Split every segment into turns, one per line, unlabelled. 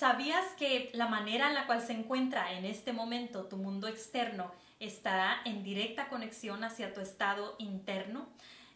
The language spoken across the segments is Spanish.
¿Sabías que la manera en la cual se encuentra en este momento tu mundo externo estará en directa conexión hacia tu estado interno?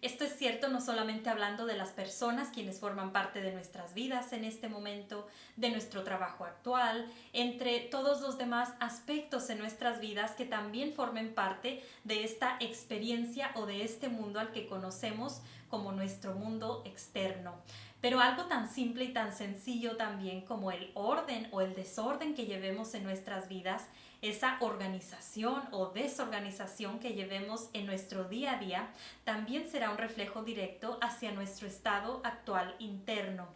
Esto es cierto no solamente hablando de las personas quienes forman parte de nuestras vidas en este momento, de nuestro trabajo actual, entre todos los demás aspectos en nuestras vidas que también formen parte de esta experiencia o de este mundo al que conocemos como nuestro mundo externo. Pero algo tan simple y tan sencillo también como el orden o el desorden que llevemos en nuestras vidas, esa organización o desorganización que llevemos en nuestro día a día, también será un reflejo directo hacia nuestro estado actual interno.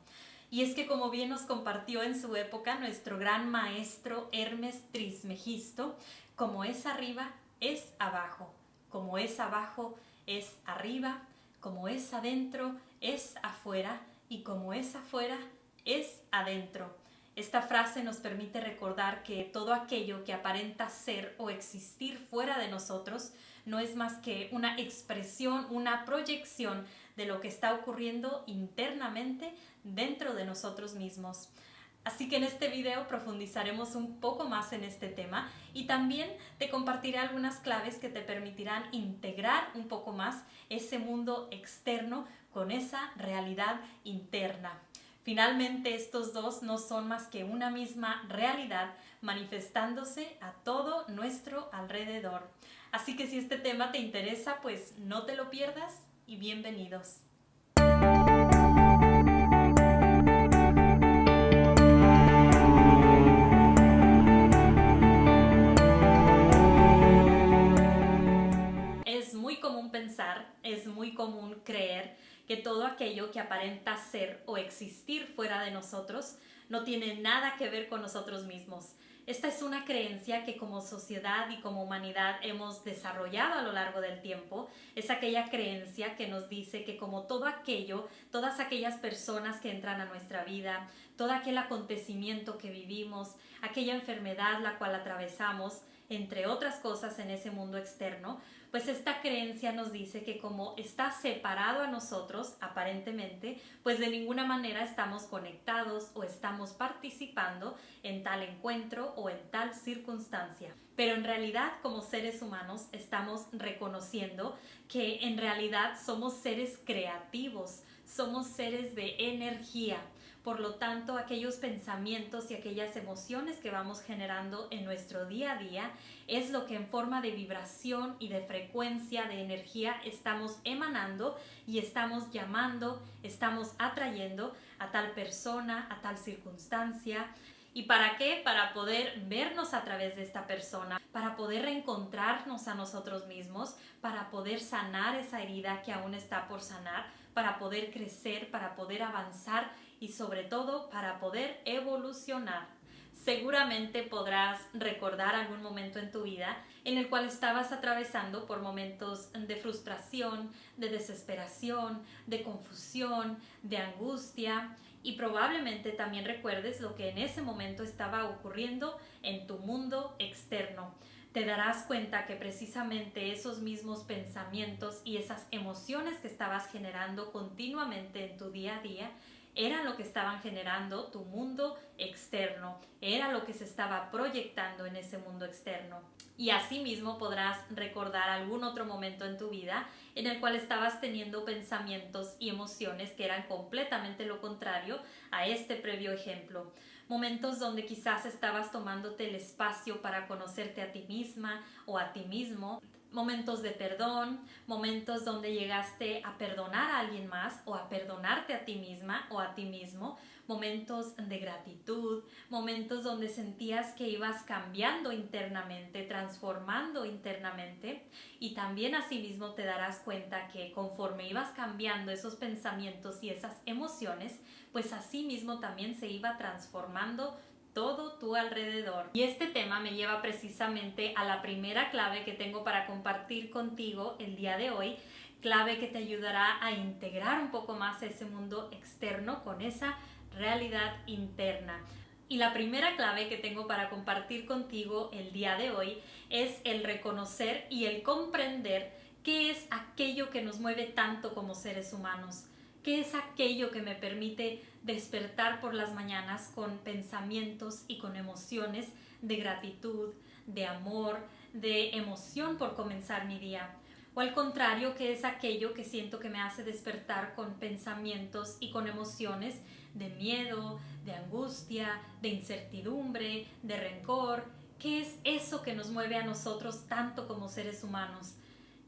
Y es que, como bien nos compartió en su época nuestro gran maestro Hermes Trismegisto, como es arriba, es abajo, como es abajo, es arriba, como es adentro, es afuera, y como es afuera, es adentro. Esta frase nos permite recordar que todo aquello que aparenta ser o existir fuera de nosotros no es más que una expresión, una proyección de lo que está ocurriendo internamente dentro de nosotros mismos. Así que en este video profundizaremos un poco más en este tema y también te compartiré algunas claves que te permitirán integrar un poco más ese mundo externo con esa realidad interna. Finalmente, estos dos no son más que una misma realidad manifestándose a todo nuestro alrededor. Así que si este tema te interesa, pues no te lo pierdas y bienvenidos. Es muy común pensar, es muy común creer que todo aquello que aparenta ser o existir fuera de nosotros no tiene nada que ver con nosotros mismos. Esta es una creencia que como sociedad y como humanidad hemos desarrollado a lo largo del tiempo. Es aquella creencia que nos dice que como todo aquello, todas aquellas personas que entran a nuestra vida, todo aquel acontecimiento que vivimos, aquella enfermedad la cual atravesamos, entre otras cosas en ese mundo externo, pues esta creencia nos dice que como está separado a nosotros, aparentemente, pues de ninguna manera estamos conectados o estamos participando en tal encuentro o en tal circunstancia. Pero en realidad, como seres humanos, estamos reconociendo que en realidad somos seres creativos, somos seres de energía. Por lo tanto, aquellos pensamientos y aquellas emociones que vamos generando en nuestro día a día es lo que en forma de vibración y de frecuencia de energía estamos emanando y estamos llamando, estamos atrayendo a tal persona, a tal circunstancia. ¿Y para qué? Para poder vernos a través de esta persona, para poder reencontrarnos a nosotros mismos, para poder sanar esa herida que aún está por sanar, para poder crecer, para poder avanzar y sobre todo para poder evolucionar. Seguramente podrás recordar algún momento en tu vida en el cual estabas atravesando por momentos de frustración, de desesperación, de confusión, de angustia y probablemente también recuerdes lo que en ese momento estaba ocurriendo en tu mundo externo. Te darás cuenta que precisamente esos mismos pensamientos y esas emociones que estabas generando continuamente en tu día a día eran lo que estaban generando tu mundo externo, era lo que se estaba proyectando en ese mundo externo. Y asimismo podrás recordar algún otro momento en tu vida en el cual estabas teniendo pensamientos y emociones que eran completamente lo contrario a este previo ejemplo. Momentos donde quizás estabas tomándote el espacio para conocerte a ti misma o a ti mismo. Momentos de perdón, momentos donde llegaste a perdonar a alguien más o a perdonarte a ti misma o a ti mismo, momentos de gratitud, momentos donde sentías que ibas cambiando internamente, transformando internamente y también asimismo te darás cuenta que conforme ibas cambiando esos pensamientos y esas emociones, pues asimismo también se iba transformando todo tu alrededor. Y este tema me lleva precisamente a la primera clave que tengo para compartir contigo el día de hoy, clave que te ayudará a integrar un poco más ese mundo externo con esa realidad interna. Y la primera clave que tengo para compartir contigo el día de hoy es el reconocer y el comprender qué es aquello que nos mueve tanto como seres humanos. ¿Qué es aquello que me permite despertar por las mañanas con pensamientos y con emociones de gratitud, de amor, de emoción por comenzar mi día? O al contrario, ¿qué es aquello que siento que me hace despertar con pensamientos y con emociones de miedo, de angustia, de incertidumbre, de rencor? ¿Qué es eso que nos mueve a nosotros tanto como seres humanos?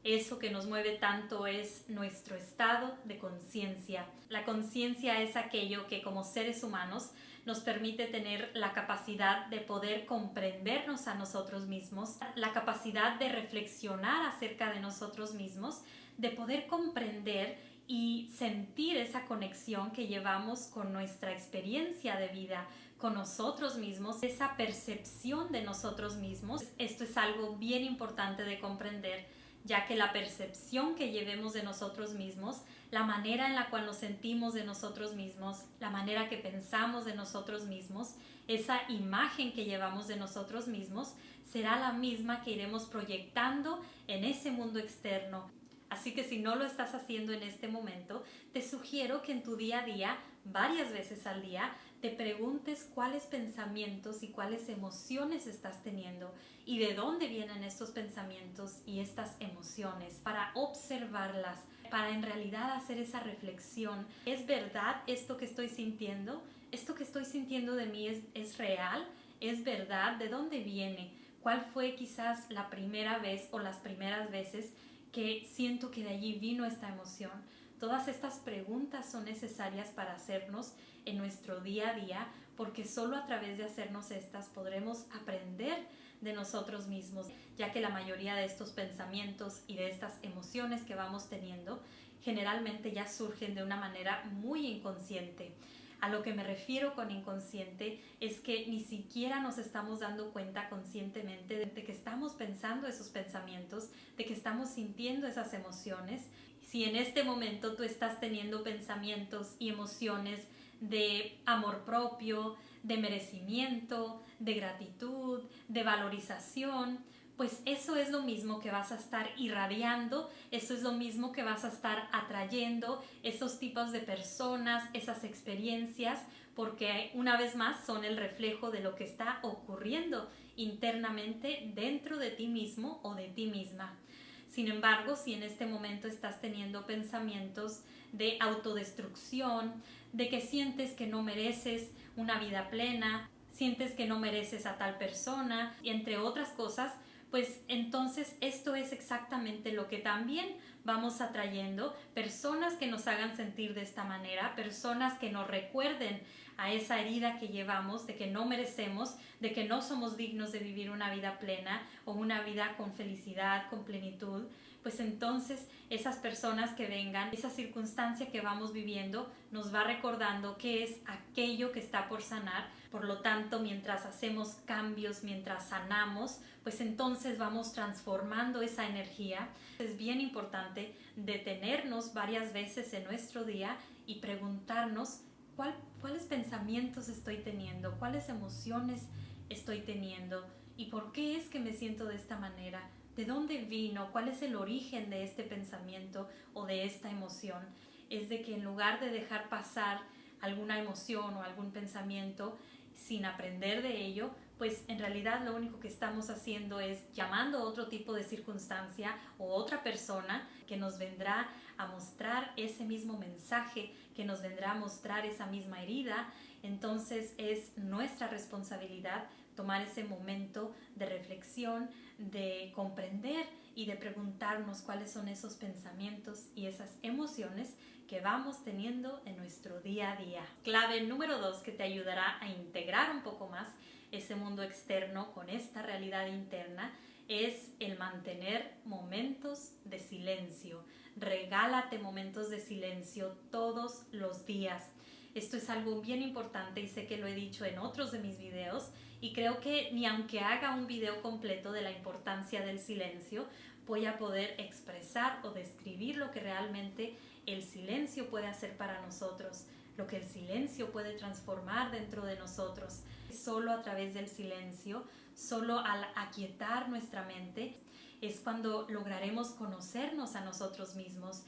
Eso que nos mueve tanto es nuestro estado de conciencia. La conciencia es aquello que como seres humanos nos permite tener la capacidad de poder comprendernos a nosotros mismos, la capacidad de reflexionar acerca de nosotros mismos, de poder comprender y sentir esa conexión que llevamos con nuestra experiencia de vida, con nosotros mismos, esa percepción de nosotros mismos. Esto es algo bien importante de comprender, ya que la percepción que llevemos de nosotros mismos, la manera en la cual nos sentimos de nosotros mismos, la manera que pensamos de nosotros mismos, esa imagen que llevamos de nosotros mismos, será la misma que iremos proyectando en ese mundo externo. Así que si no lo estás haciendo en este momento, te sugiero que en tu día a día, varias veces al día, te preguntes cuáles pensamientos y cuáles emociones estás teniendo y de dónde vienen estos pensamientos y estas emociones, para observarlas, para en realidad hacer esa reflexión. ¿Es verdad esto que estoy sintiendo? ¿Esto que estoy sintiendo de mí es real? ¿Es verdad? ¿De dónde viene? ¿Cuál fue quizás la primera vez o las primeras veces que siento que de allí vino esta emoción? Todas estas preguntas son necesarias para hacernos en nuestro día a día, porque solo a través de hacernos estas podremos aprender de nosotros mismos, ya que la mayoría de estos pensamientos y de estas emociones que vamos teniendo generalmente ya surgen de una manera muy inconsciente. A lo que me refiero con inconsciente es que ni siquiera nos estamos dando cuenta conscientemente de que estamos pensando esos pensamientos, de que estamos sintiendo esas emociones. Si en este momento tú estás teniendo pensamientos y emociones de amor propio, de merecimiento, de gratitud, de valorización, pues eso es lo mismo que vas a estar irradiando, eso es lo mismo que vas a estar atrayendo, esos tipos de personas, esas experiencias, porque una vez más son el reflejo de lo que está ocurriendo internamente dentro de ti mismo o de ti misma. Sin embargo, si en este momento estás teniendo pensamientos de autodestrucción, de que sientes que no mereces una vida plena, sientes que no mereces a tal persona, y entre otras cosas, pues entonces esto es exactamente lo que también vamos atrayendo, personas que nos hagan sentir de esta manera, personas que nos recuerden a esa herida que llevamos de que no merecemos, de que no somos dignos de vivir una vida plena o una vida con felicidad, con plenitud. Pues entonces esas personas que vengan, esa circunstancia que vamos viviendo nos va recordando qué es aquello que está por sanar. Por lo tanto, mientras hacemos cambios, mientras sanamos, pues entonces vamos transformando esa energía. Es bien importante detenernos varias veces en nuestro día y preguntarnos cuáles pensamientos estoy teniendo, cuáles emociones estoy teniendo y por qué es que me siento de esta manera. ¿De dónde vino? ¿Cuál es el origen de este pensamiento o de esta emoción? Es de que en lugar de dejar pasar alguna emoción o algún pensamiento sin aprender de ello, pues en realidad lo único que estamos haciendo es llamando a otro tipo de circunstancia o otra persona que nos vendrá a mostrar ese mismo mensaje, que nos vendrá a mostrar esa misma herida. Entonces es nuestra responsabilidad tomar ese momento de reflexión, de comprender y de preguntarnos cuáles son esos pensamientos y esas emociones que vamos teniendo en nuestro día a día. Clave número 2 que te ayudará a integrar un poco más ese mundo externo con esta realidad interna es el mantener momentos de silencio. Regálate momentos de silencio todos los días. Esto es algo bien importante y sé que lo he dicho en otros de mis videos y creo que ni aunque haga un video completo de la importancia del silencio, voy a poder expresar o describir lo que realmente el silencio puede hacer para nosotros, lo que el silencio puede transformar dentro de nosotros. Solo a través del silencio, solo al aquietar nuestra mente, es cuando lograremos conocernos a nosotros mismos.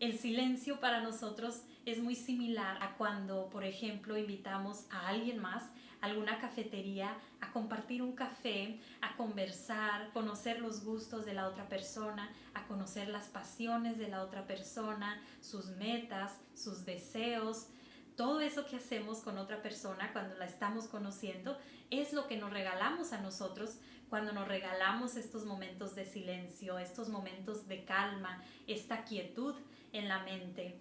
El silencio para nosotros es muy similar a cuando, por ejemplo, invitamos a alguien más a alguna cafetería a compartir un café, a conversar, conocer los gustos de la otra persona, a conocer las pasiones de la otra persona, sus metas, sus deseos. Todo eso que hacemos con otra persona cuando la estamos conociendo es lo que nos regalamos a nosotros cuando nos regalamos estos momentos de silencio, estos momentos de calma, esta quietud en la mente.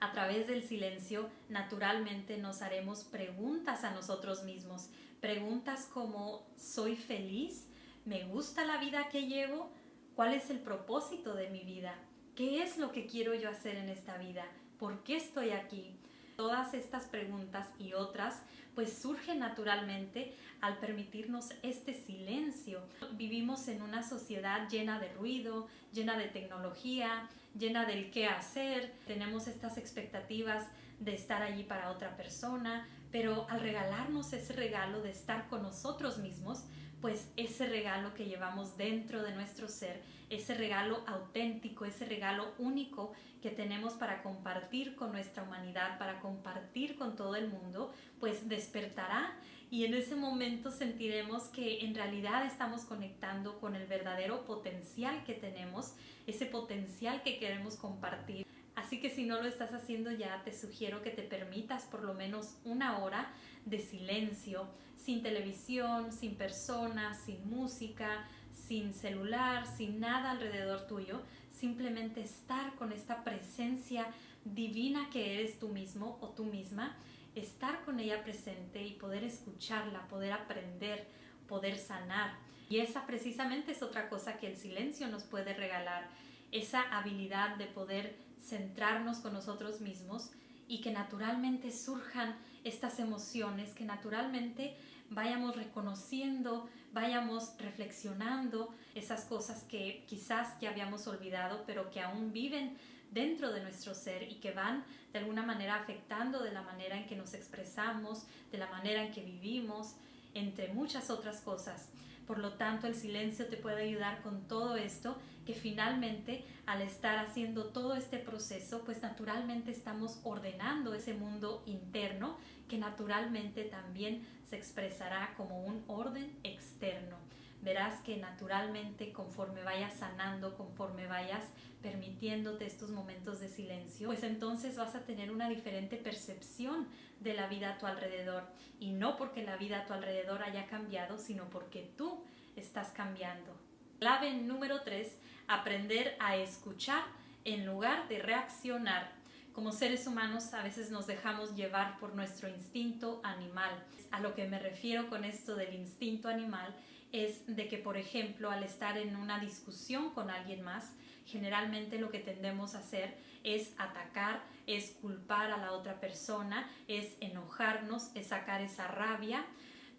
A través del silencio, naturalmente nos haremos preguntas a nosotros mismos. Preguntas como: ¿soy feliz? ¿Me gusta la vida que llevo? ¿Cuál es el propósito de mi vida? ¿Qué es lo que quiero yo hacer en esta vida? ¿Por qué estoy aquí? Todas estas preguntas y otras pues surgen naturalmente al permitirnos este silencio. Vivimos en una sociedad llena de ruido, llena de tecnología, llena del qué hacer. Tenemos estas expectativas de estar allí para otra persona, pero al regalarnos ese regalo de estar con nosotros mismos, pues ese regalo que llevamos dentro de nuestro ser, ese regalo auténtico, ese regalo único que tenemos para compartir con nuestra humanidad, para compartir con todo el mundo, pues despertará, y en ese momento sentiremos que en realidad estamos conectando con el verdadero potencial que tenemos, ese potencial que queremos compartir. Así que si no lo estás haciendo ya, te sugiero que te permitas por lo menos una hora de silencio, sin televisión, sin personas, sin música, sin celular, sin nada alrededor tuyo. Simplemente estar con esta presencia divina que eres tú mismo o tú misma, estar con ella presente y poder escucharla, poder aprender, poder sanar. Y esa precisamente es otra cosa que el silencio nos puede regalar, esa habilidad de poder centrarnos con nosotros mismos y que naturalmente surjan estas emociones, que naturalmente vayamos reconociendo, vayamos reflexionando esas cosas que quizás ya habíamos olvidado, pero que aún viven dentro de nuestro ser y que van de alguna manera afectando de la manera en que nos expresamos, de la manera en que vivimos, entre muchas otras cosas. Por lo tanto, el silencio te puede ayudar con todo esto, que finalmente al estar haciendo todo este proceso, pues naturalmente estamos ordenando ese mundo interno que naturalmente también se expresará como un orden externo. Verás que naturalmente, conforme vayas sanando, conforme vayas permitiéndote estos momentos de silencio, pues entonces vas a tener una diferente percepción de la vida a tu alrededor. Y no porque la vida a tu alrededor haya cambiado, sino porque tú estás cambiando. Clave número 3, aprender a escuchar en lugar de reaccionar. Como seres humanos a veces nos dejamos llevar por nuestro instinto animal. A lo que me refiero con esto del instinto animal es de que, por ejemplo, al estar en una discusión con alguien más, generalmente lo que tendemos a hacer es atacar, es culpar a la otra persona, es enojarnos, es sacar esa rabia,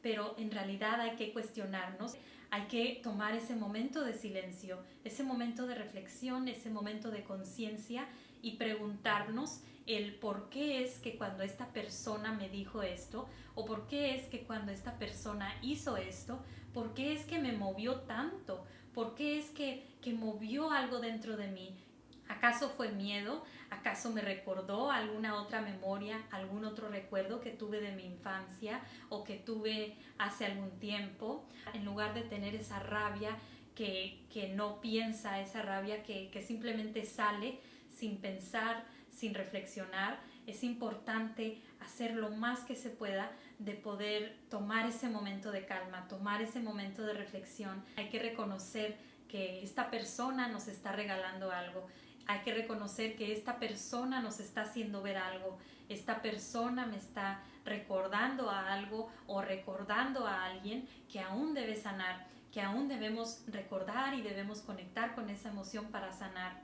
pero en realidad hay que cuestionarnos, hay que tomar ese momento de silencio, ese momento de reflexión, ese momento de conciencia y preguntarnos el por qué es que cuando esta persona me dijo esto, o por qué es que cuando esta persona hizo esto, por qué es que me movió tanto, por qué es que movió algo dentro de mí. ¿Acaso fue miedo? ¿Acaso me recordó alguna otra memoria, algún otro recuerdo que tuve de mi infancia o que tuve hace algún tiempo? En lugar de tener esa rabia que no piensa, esa rabia que simplemente sale sin pensar, sin reflexionar, es importante hacer lo más que se pueda de poder tomar ese momento de calma, tomar ese momento de reflexión. Hay que reconocer que esta persona nos está regalando algo. Hay que reconocer que esta persona nos está haciendo ver algo. Esta persona me está recordando a algo o recordando a alguien que aún debe sanar, que aún debemos recordar y debemos conectar con esa emoción para sanar.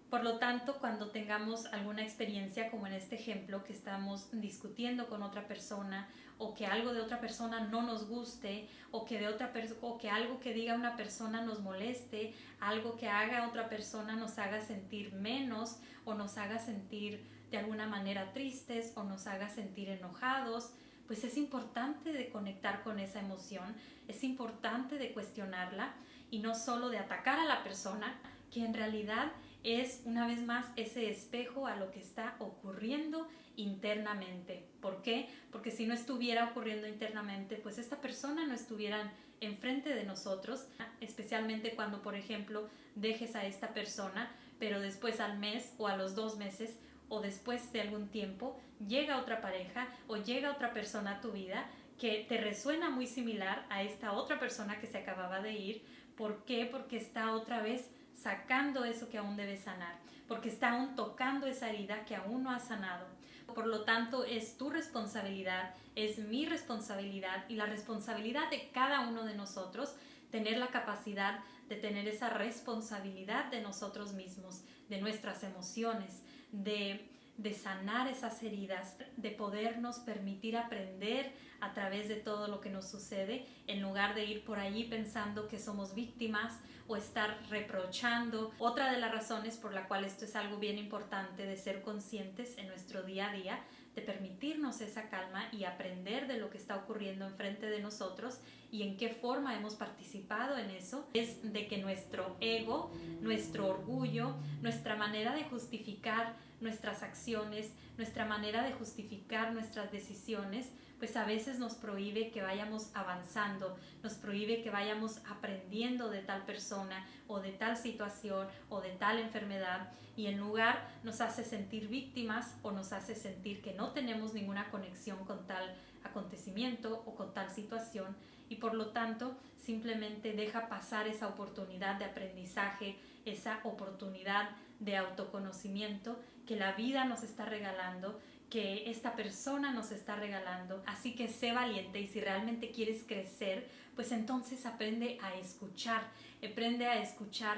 Por lo tanto, cuando tengamos alguna experiencia como en este ejemplo que estamos discutiendo con otra persona, o que algo de otra persona no nos guste, o que algo que diga una persona nos moleste, algo que haga otra persona nos haga sentir menos o nos haga sentir de alguna manera tristes o nos haga sentir enojados, pues es importante de conectar con esa emoción, es importante de cuestionarla y no solo de atacar a la persona, que en realidad es una vez más ese espejo a lo que está ocurriendo internamente. ¿Por qué? Porque si no estuviera ocurriendo internamente, pues esta persona no estuviera enfrente de nosotros, especialmente cuando, por ejemplo, dejes a esta persona, pero después al mes o a los 2 meses o después de algún tiempo llega otra pareja o llega otra persona a tu vida que te resuena muy similar a esta otra persona que se acababa de ir. ¿Por qué? Porque está otra vez sacando eso que aún debe sanar, porque está aún tocando esa herida que aún no ha sanado. Por lo tanto, es tu responsabilidad, es mi responsabilidad y la responsabilidad de cada uno de nosotros tener la capacidad de tener esa responsabilidad de nosotros mismos, de nuestras emociones, de sanar esas heridas, de podernos permitir aprender a través de todo lo que nos sucede, en lugar de ir por allí pensando que somos víctimas o estar reprochando. Otra de las razones por la cual esto es algo bien importante, de ser conscientes en nuestro día a día, de permitirnos esa calma y aprender de lo que está ocurriendo enfrente de nosotros y en qué forma hemos participado en eso, es de que nuestro ego, nuestro orgullo, nuestra manera de justificar nuestras acciones, nuestra manera de justificar nuestras decisiones, pues a veces nos prohíbe que vayamos avanzando, nos prohíbe que vayamos aprendiendo de tal persona o de tal situación o de tal enfermedad, y en lugar nos hace sentir víctimas o nos hace sentir que no tenemos ninguna conexión con tal acontecimiento o con tal situación, y por lo tanto simplemente deja pasar esa oportunidad de aprendizaje, esa oportunidad de autoconocimiento que la vida nos está regalando, que esta persona nos está regalando. Así que sé valiente, y si realmente quieres crecer, pues entonces aprende a escuchar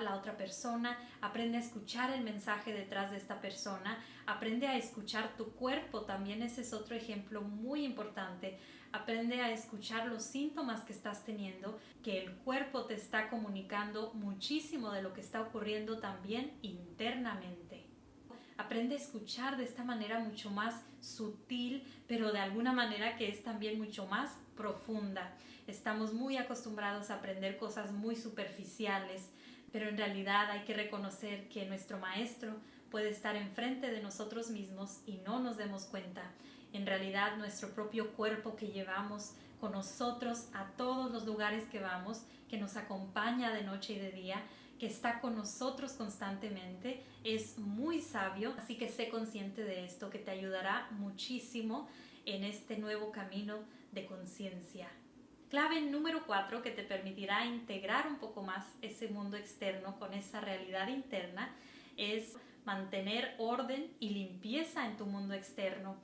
la otra persona, aprende a escuchar el mensaje detrás de esta persona, aprende a escuchar tu cuerpo, también ese es otro ejemplo muy importante. Aprende a escuchar los síntomas que estás teniendo, que el cuerpo te está comunicando muchísimo de lo que está ocurriendo también internamente. Aprende a escuchar de esta manera mucho más sutil, pero de alguna manera que es también mucho más profunda. Estamos muy acostumbrados a aprender cosas muy superficiales, pero en realidad hay que reconocer que nuestro maestro puede estar enfrente de nosotros mismos y no nos demos cuenta. En realidad, nuestro propio cuerpo que llevamos con nosotros a todos los lugares que vamos, que nos acompaña de noche y de día, que está con nosotros constantemente, es muy sabio. Así que sé consciente de esto, que te ayudará muchísimo en este nuevo camino de conciencia. Clave número 4, que te permitirá integrar un poco más ese mundo externo con esa realidad interna, es mantener orden y limpieza en tu mundo externo.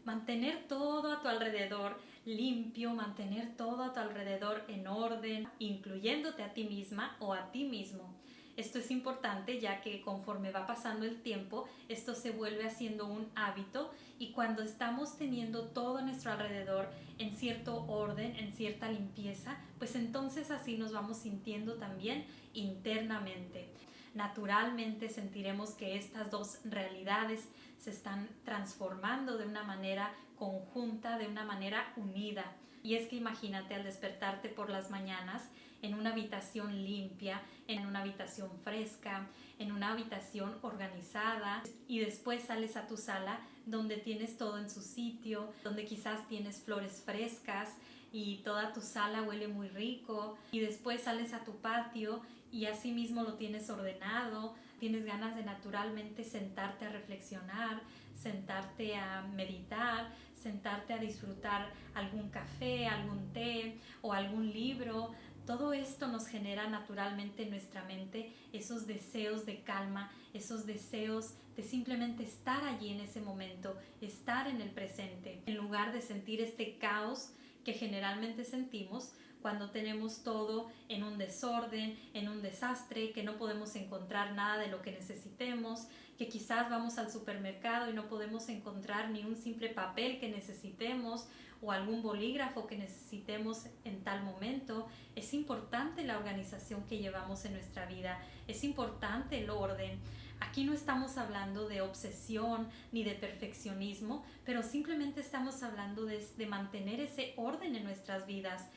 Mantener todo a tu alrededor limpio, mantener todo a tu alrededor en orden, incluyéndote a ti misma o a ti mismo. Esto es importante, ya que conforme va pasando el tiempo, esto se vuelve haciendo un hábito, y cuando estamos teniendo todo a nuestro alrededor en cierto orden, en cierta limpieza, pues entonces así nos vamos sintiendo también internamente. Naturalmente sentiremos que estas dos realidades se están transformando de una manera conjunta, de una manera unida. Y es que imagínate al despertarte por las mañanas en una habitación limpia, en una habitación fresca, en una habitación organizada, y después sales a tu sala donde tienes todo en su sitio, donde quizás tienes flores frescas y toda tu sala huele muy rico, y después sales a tu patio y así mismo lo tienes ordenado, tienes ganas de naturalmente sentarte a reflexionar, sentarte a meditar, sentarte a disfrutar algún café, algún té o algún libro. Todo esto nos genera naturalmente en nuestra mente esos deseos de calma, esos deseos de simplemente estar allí en ese momento, estar en el presente, en lugar de sentir este caos que generalmente sentimos cuando tenemos todo en un desorden, en un desastre, que no podemos encontrar nada de lo que necesitemos, que quizás vamos al supermercado y no podemos encontrar ni un simple papel que necesitemos o algún bolígrafo que necesitemos en tal momento. Es importante la organización que llevamos en nuestra vida, es importante el orden. Aquí no estamos hablando de obsesión ni de perfeccionismo, pero simplemente estamos hablando de mantener ese orden en nuestras vidas.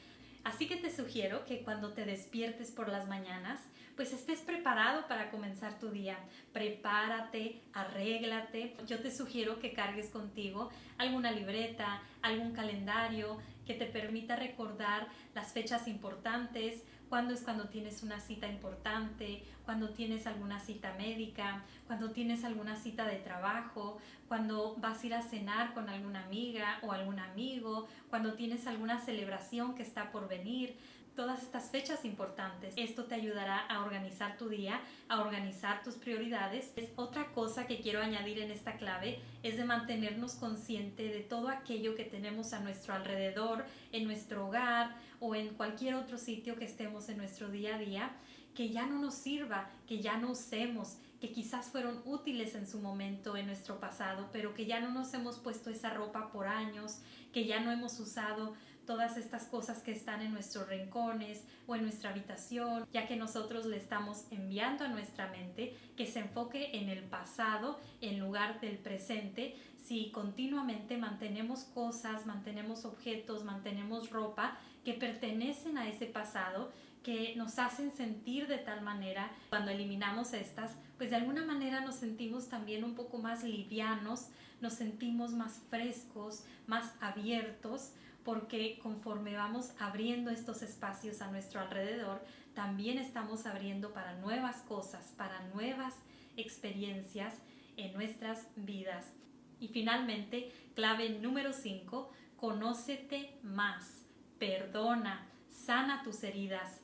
Así que te sugiero que cuando te despiertes por las mañanas, pues estés preparado para comenzar tu día. Prepárate, arréglate. Yo te sugiero que cargues contigo alguna libreta, algún calendario que te permita recordar las fechas importantes, cuando tienes una cita importante, cuando tienes alguna cita médica, cuando tienes alguna cita de trabajo, cuando vas a ir a cenar con alguna amiga o algún amigo, cuando tienes alguna celebración que está por venir. Todas estas fechas importantes. Esto te ayudará a organizar tu día, a organizar tus prioridades. Otra cosa que quiero añadir en esta clave es de mantenernos conscientes de todo aquello que tenemos a nuestro alrededor, en nuestro hogar o en cualquier otro sitio que estemos en nuestro día a día, que ya no nos sirva, que ya no usemos, que quizás fueron útiles en su momento en nuestro pasado, pero que ya no nos hemos puesto esa ropa por años, que ya no hemos usado todas estas cosas que están en nuestros rincones o en nuestra habitación, ya que nosotros le estamos enviando a nuestra mente que se enfoque en el pasado en lugar del presente. Si continuamente mantenemos cosas, mantenemos objetos, mantenemos ropa que pertenecen a ese pasado, que nos hacen sentir de tal manera, cuando eliminamos estas, pues de alguna manera nos sentimos también un poco más livianos, nos sentimos más frescos, más abiertos, porque conforme vamos abriendo estos espacios a nuestro alrededor, también estamos abriendo para nuevas cosas, para nuevas experiencias en nuestras vidas. Y finalmente, clave número 5, conócete más, perdona, sana tus heridas.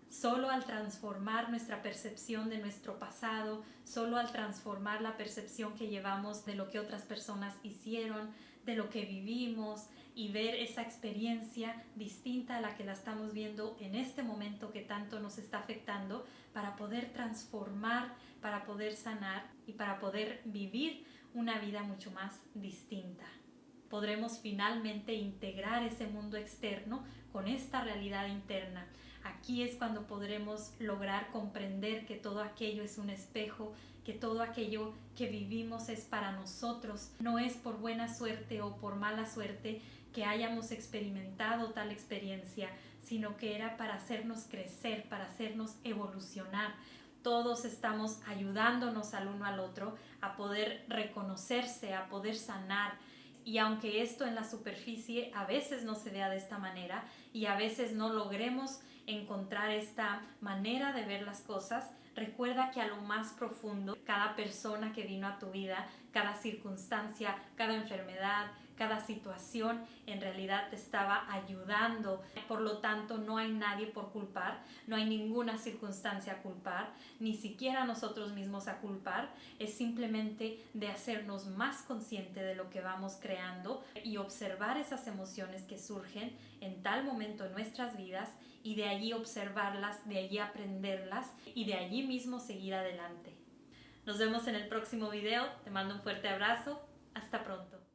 Solo al transformar nuestra percepción de nuestro pasado, solo al transformar la percepción que llevamos de lo que otras personas hicieron, de lo que vivimos, y ver esa experiencia distinta a la que la estamos viendo en este momento que tanto nos está afectando, para poder transformar, para poder sanar y para poder vivir una vida mucho más distinta. Podremos finalmente integrar ese mundo externo con esta realidad interna. Aquí es cuando podremos lograr comprender que todo aquello es un espejo, que todo aquello que vivimos es para nosotros, no es por buena suerte o por mala suerte que hayamos experimentado tal experiencia, sino que era para hacernos crecer, para hacernos evolucionar. Todos estamos ayudándonos al uno al otro a poder reconocerse, a poder sanar. Y aunque esto en la superficie a veces no se vea de esta manera y a veces no logremos encontrar esta manera de ver las cosas, recuerda que a lo más profundo, cada persona que vino a tu vida, cada circunstancia, cada enfermedad, cada situación en realidad te estaba ayudando. Por lo tanto, no hay nadie por culpar, no hay ninguna circunstancia a culpar, ni siquiera nosotros mismos a culpar. Es simplemente de hacernos más consciente de lo que vamos creando y observar esas emociones que surgen en tal momento en nuestras vidas, y de allí observarlas, de allí aprenderlas y de allí mismo seguir adelante. Nos vemos en el próximo video. Te mando un fuerte abrazo. Hasta pronto.